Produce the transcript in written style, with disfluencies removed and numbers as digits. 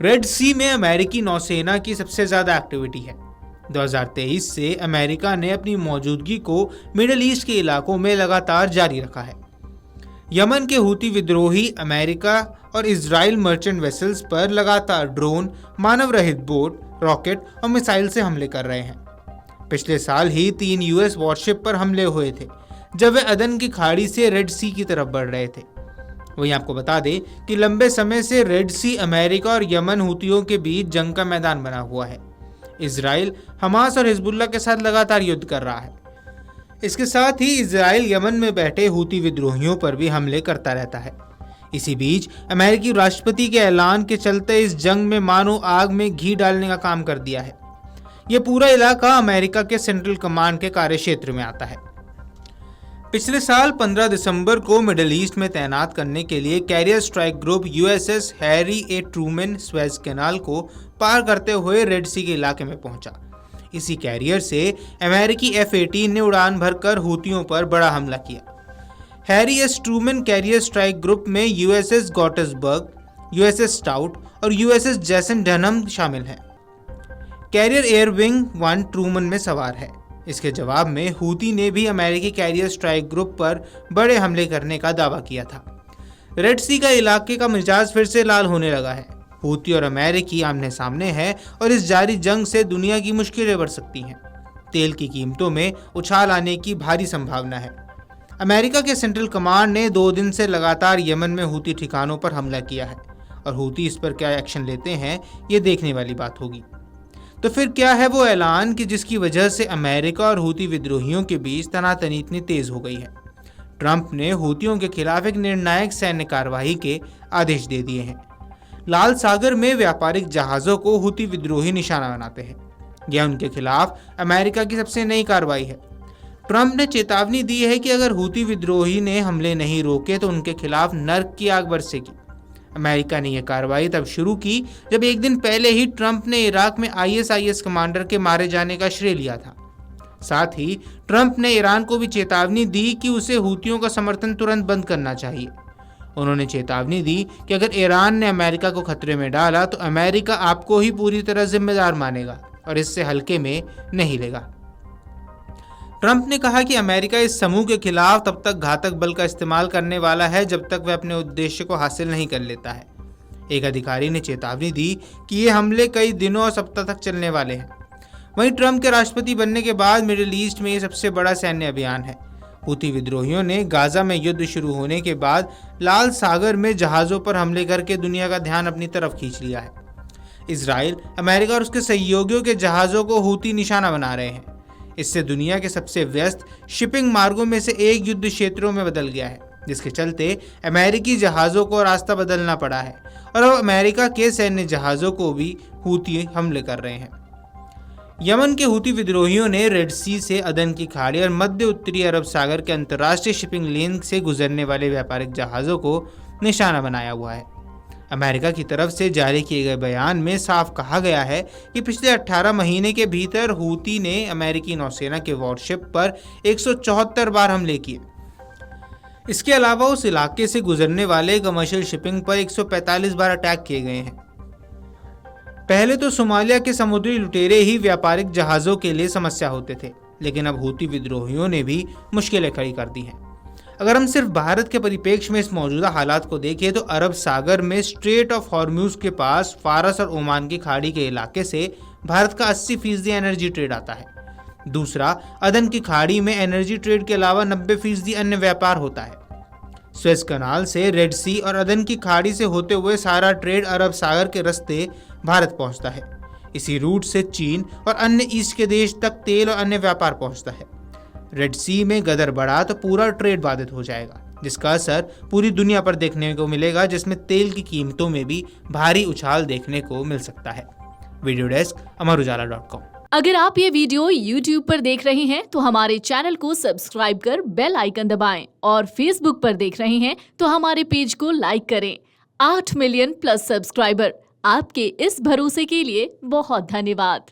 Red सी में अमेरिकी नौसेना की सबसे ज्यादा एक्टिविटी है। 2023 से अमेरिका ने अपनी मौजूदगी को मिडिल ईस्ट के इलाकों में लगातार जारी रखा है। यमन के हूती विद्रोही अमेरिका और इजराइल मर्चेंट वेसल्स पर लगातार ड्रोन, मानव रहित बोट, रॉकेट और मिसाइल से हमले कर रहे हैं। पिछले साल ही 3 यूएस वॉरशिप पर हमले हुए थे जब वे अदन की खाड़ी से रेड सी की तरफ बढ़ रहे थे। वहीं आपको बता दें कि लंबे समय से रेड सी अमेरिका और यमन हूतियों के बीच जंग का मैदान बना हुआ है। इजराइल हमास और हिजबुल्लाह के साथ लगातार युद्ध कर रहा है। इसके साथ ही इजराइल यमन में बैठे हूती विद्रोहियों पर भी हमले करता रहता है। इसी बीच अमेरिकी राष्ट्रपति के ऐलान के चलते इस जंग में मानो आग में घी डालने का काम कर दिया है। यह पूरा इलाका अमेरिका के सेंट्रल कमांड के कार्यक्षेत्र में आता है। पिछले साल 15 दिसंबर को मिडिल ईस्ट में तैनात करने के लिए carrier strike group USS Harry A Truman Suez canal को पार करते हुए रेड सी के इलाके में पहुंचा। इसी कैरियर से अमेरिकी F-18 ने उड़ान भरकर हूतियों पर बड़ा हमला किया। Harry S Trueman career strike group में यूएसएस गॉटेसबर्ग, यूएसएस स्टाउट और यूएसएस जैसन डनहम शामिल हैं। कैरियर एयर विंग 1 ट्रूमैन में सवार है। इसके जवाब में हूती ने भी अमेरिकी कैरियर स्ट्राइक ग्रुप पर बड़े हमले करने का दावा किया था। रेड सी का इलाके का मिजाज फिर से लाल होने लगा है। हूती और अमेरिकी आमने सामने है और इस जारी जंग से दुनिया की मुश्किलें बढ़ सकती हैं। तेल की कीमतों में उछाल आने की भारी संभावना है। अमेरिका के सेंट्रल कमांड ने 2 दिन से लगातार यमन में हूती ठिकानों पर हमला किया है और हूती इस पर क्या एक्शन लेते हैं ये देखने वाली बात होगी। तो फिर क्या है वो ऐलान कि जिसकी वजह से अमेरिका और हूती विद्रोहियों के बीच तनातनी इतनी तेज हो गई है। ट्रंप ने हूतियों के खिलाफ एक निर्णायक सैन्य कार्रवाई के आदेश दे दिए हैं। लाल सागर में व्यापारिक जहाज़ों को हूती विद्रोही निशाना बनाते हैं। यह उनके खिलाफ अमेरिका की सबसे नई कार्रवाई है। ट्रंप ने चेतावनी दी है कि अगर हूती विद्रोही ने हमले नहीं रोके तो उनके खिलाफ नर्क की आग बरसेगी। अमेरिका ने यह कार्रवाई तब शुरू की जब एक दिन पहले ही ट्रंप ने इराक में ISIS कमांडर के मारे जाने का श्रेय लिया था। साथ ही ट्रंप ने ईरान को भी चेतावनी दी कि उसे हूतियों का समर्थन तुरंत बंद करना चाहिए। उन्होंने चेतावनी दी कि अगर ईरान ने अमेरिका को खतरे में डाला तो अमेरिका आपको ही पूरी तरह जिम्मेदार मानेगा और इससे हल्के में नहीं लेगा। ट्रंप ने कहा कि अमेरिका इस समूह के खिलाफ तब तक घातक बल का इस्तेमाल करने वाला है जब तक वह अपने उद्देश्य को हासिल नहीं कर लेता है। एक अधिकारी ने चेतावनी दी कि ये हमले कई दिनों और सप्ताह तक चलने वाले हैं। वहीं ट्रंप के राष्ट्रपति बनने के बाद मिडिल ईस्ट में ये सबसे बड़ा सैन्य अभियान है। हूती विद्रोहियों ने गाजा में युद्ध शुरू होने के बाद लाल सागर में जहाज़ों पर हमले करके दुनिया का ध्यान अपनी तरफ खींच लिया है। इजराइल, अमेरिका और उसके सहयोगियों के जहाज़ों को हूती निशाना बना रहे हैं। इससे दुनिया के सबसे व्यस्त शिपिंग मार्गों में से एक युद्ध क्षेत्रों में बदल गया है, जिसके चलते अमेरिकी जहाज़ों को रास्ता बदलना पड़ा है और अब अमेरिका के सैन्य जहाज़ों को भी हूती हमले कर रहे हैं। यमन के हूती विद्रोहियों ने रेड सी से अदन की खाड़ी और मध्य उत्तरी अरब सागर के अंतर्राष्ट्रीय शिपिंग लेन से गुजरने वाले व्यापारिक जहाज़ों को निशाना बनाया हुआ है। अमेरिका की तरफ से जारी किए गए बयान में साफ कहा गया है कि पिछले 18 महीने के भीतर हूती ने अमेरिकी नौसेना के वॉरशिप पर 174 बार हमले किए। इसके अलावा उस इलाके से गुजरने वाले कमर्शियल शिपिंग पर 145 बार अटैक किए गए हैं। पहले तो सोमालिया के समुद्री लुटेरे ही व्यापारिक जहाज़ों के लिए समस्या होते थे, लेकिन अब हूती विद्रोहियों ने भी मुश्किलें खड़ी कर दी हैं। अगर हम सिर्फ भारत के परिप्रेक्ष्य में इस मौजूदा हालात को देखें तो अरब सागर में स्ट्रेट ऑफ हॉर्म्यूज के पास फारस और ओमान की खाड़ी के इलाके से भारत का 80% एनर्जी ट्रेड आता है। दूसरा, अदन की खाड़ी में एनर्जी ट्रेड के अलावा 90% अन्य व्यापार होता है। स्वेज कनाल से रेड सी और अदन की खाड़ी से होते हुए सारा ट्रेड अरब सागर के रास्ते भारत पहुंचता है। इसी रूट से चीन और अन्य ईस्ट के देश तक तेल और अन्य व्यापार पहुंचता है। रेड सी में गदर बढ़ा तो पूरा ट्रेड बाधित हो जाएगा, जिसका असर पूरी दुनिया पर देखने को मिलेगा, जिसमें तेल की कीमतों में भी भारी उछाल देखने को मिल सकता है। वीडियो डेस्क अमरउजाला.com। अगर आप ये वीडियो YouTube पर देख रहे हैं तो हमारे चैनल को सब्सक्राइब कर बेल आइकन दबाएं और Facebook पर देख रहे हैं तो हमारे पेज को लाइक करें। 8 मिलियन प्लस सब्सक्राइबर, आपके इस भरोसे के लिए बहुत धन्यवाद।